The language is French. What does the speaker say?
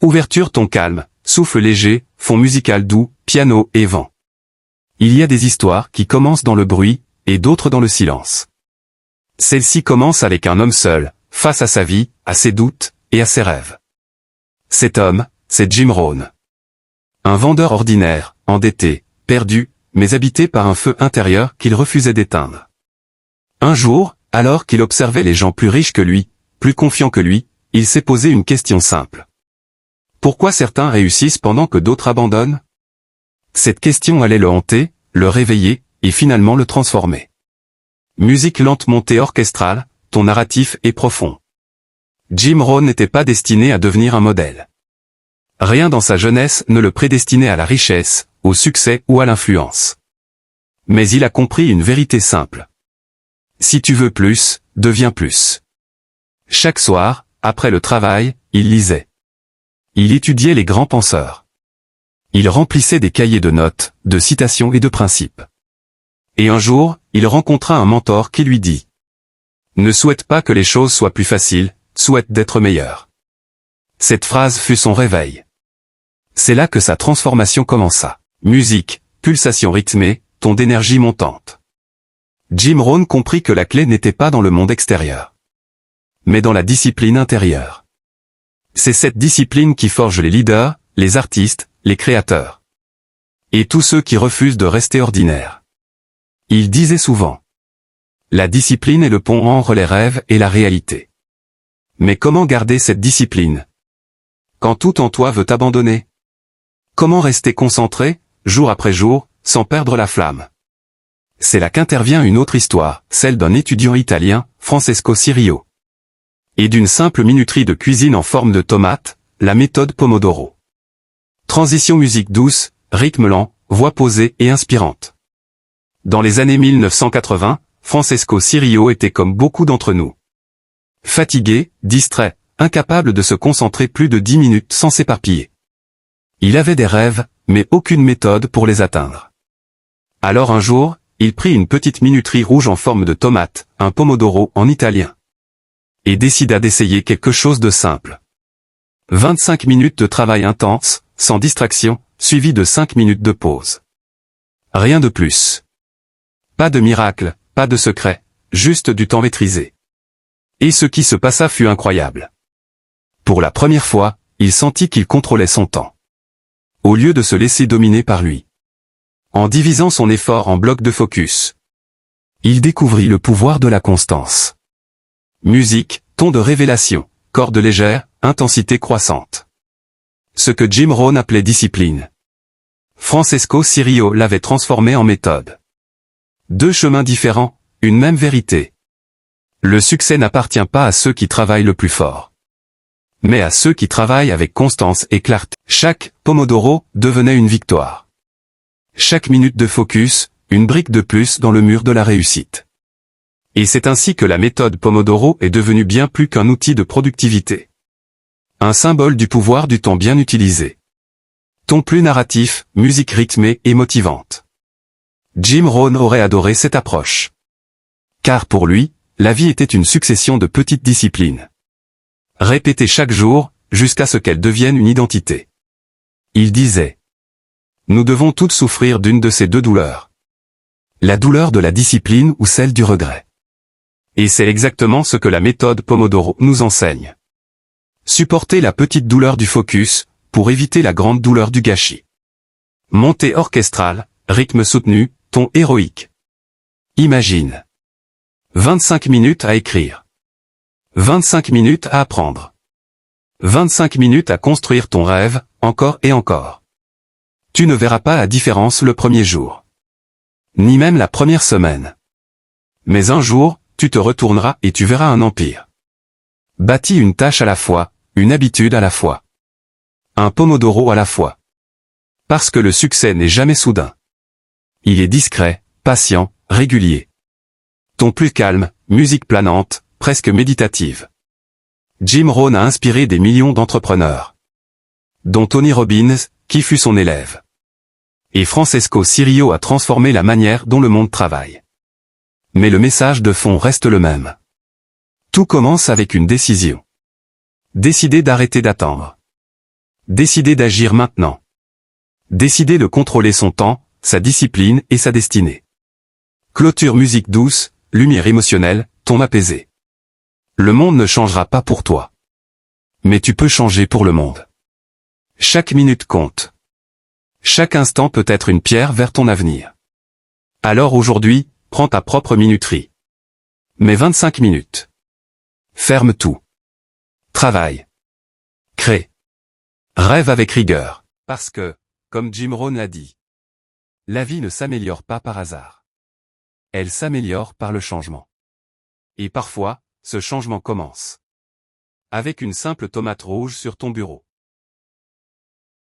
Ouverture ton calme, souffle léger, fond musical doux, piano et vent. Il y a des histoires qui commencent dans le bruit, et d'autres dans le silence. Celle-ci commence avec un homme seul, face à sa vie, à ses doutes, et à ses rêves. Cet homme, c'est Jim Rohn. Un vendeur ordinaire, endetté, perdu, mais habité par un feu intérieur qu'il refusait d'éteindre. Un jour, alors qu'il observait les gens plus riches que lui, plus confiants que lui, il s'est posé une question simple. Pourquoi certains réussissent pendant que d'autres abandonnent? Cette question allait le hanter, le réveiller, et finalement le transformer. Musique lente montée orchestrale, ton narratif est profond. Jim Rohn n'était pas destiné à devenir un modèle. Rien dans sa jeunesse ne le prédestinait à la richesse, au succès ou à l'influence. Mais il a compris une vérité simple. Si tu veux plus, deviens plus. Chaque soir, après le travail, il lisait. Il étudiait les grands penseurs. Il remplissait des cahiers de notes, de citations et de principes. Et un jour, il rencontra un mentor qui lui dit « Ne souhaite pas que les choses soient plus faciles, souhaite d'être meilleur. » Cette phrase fut son réveil. C'est là que sa transformation commença. Musique, pulsation rythmée, ton d'énergie montante. Jim Rohn comprit que la clé n'était pas dans le monde extérieur, mais dans la discipline intérieure. C'est cette discipline qui forge les leaders, les artistes, les créateurs. Et tous ceux qui refusent de rester ordinaires. Il disait souvent. La discipline est le pont entre les rêves et la réalité. Mais comment garder cette discipline? Quand tout en toi veut t'abandonner? Comment rester concentré, jour après jour, sans perdre la flamme? C'est là qu'intervient une autre histoire, celle d'un étudiant italien, Francesco Cirio. Et d'une simple minuterie de cuisine en forme de tomate, la méthode Pomodoro. Transition musique douce, rythme lent, voix posée et inspirante. Dans les années 1980, Francesco Cirio était comme beaucoup d'entre nous. Fatigué, distrait, incapable de se concentrer plus de 10 minutes sans s'éparpiller. Il avait des rêves, mais aucune méthode pour les atteindre. Alors un jour, il prit une petite minuterie rouge en forme de tomate, un Pomodoro en italien. Et décida d'essayer quelque chose de simple. 25 minutes de travail intense, sans distraction, suivi de 5 minutes de pause. Rien de plus. Pas de miracle, pas de secret, juste du temps maîtrisé. Et ce qui se passa fut incroyable. Pour la première fois, il sentit qu'il contrôlait son temps. Au lieu de se laisser dominer par lui. En divisant son effort en blocs de focus. Il découvrit le pouvoir de la constance. Musique, ton de révélation, corde légère, intensité croissante. Ce que Jim Rohn appelait discipline. Francesco Cirio l'avait transformé en méthode. Deux chemins différents, une même vérité. Le succès n'appartient pas à ceux qui travaillent le plus fort, mais à ceux qui travaillent avec constance et clarté. Chaque Pomodoro devenait une victoire. Chaque minute de focus, une brique de plus dans le mur de la réussite. Et c'est ainsi que la méthode Pomodoro est devenue bien plus qu'un outil de productivité. Un symbole du pouvoir du temps bien utilisé. Ton plus narratif, musique rythmée et motivante. Jim Rohn aurait adoré cette approche. Car pour lui, la vie était une succession de petites disciplines. Répétées chaque jour, jusqu'à ce qu'elles deviennent une identité. Il disait. Nous devons toutes souffrir d'une de ces deux douleurs. La douleur de la discipline ou celle du regret. Et c'est exactement ce que la méthode Pomodoro nous enseigne. Supporter la petite douleur du focus, pour éviter la grande douleur du gâchis. Montée orchestrale, rythme soutenu, ton héroïque. Imagine. 25 minutes à écrire. 25 minutes à apprendre. 25 minutes à construire ton rêve, encore et encore. Tu ne verras pas la différence le premier jour. Ni même la première semaine. Mais un jour, tu te retourneras et tu verras un empire. Bâtis une tâche à la fois, une habitude à la fois. Un Pomodoro à la fois. Parce que le succès n'est jamais soudain. Il est discret, patient, régulier. Ton plus calme, musique planante, presque méditative. Jim Rohn a inspiré des millions d'entrepreneurs. Dont Tony Robbins, qui fut son élève. Et Francesco Cirio a transformé la manière dont le monde travaille. Mais le message de fond reste le même. Tout commence avec une décision. Décider d'arrêter d'attendre. Décider d'agir maintenant. Décider de contrôler son temps, sa discipline et sa destinée. Clôture musique douce, lumière émotionnelle, ton apaisé. Le monde ne changera pas pour toi. Mais tu peux changer pour le monde. Chaque minute compte. Chaque instant peut être une pierre vers ton avenir. Alors aujourd'hui, prends ta propre minuterie. Mets 25 minutes. Ferme tout. Travaille. Crée. Rêve avec rigueur. Parce que, comme Jim Rohn l'a dit, la vie ne s'améliore pas par hasard. Elle s'améliore par le changement. Et parfois, ce changement commence avec une simple tomate rouge sur ton bureau.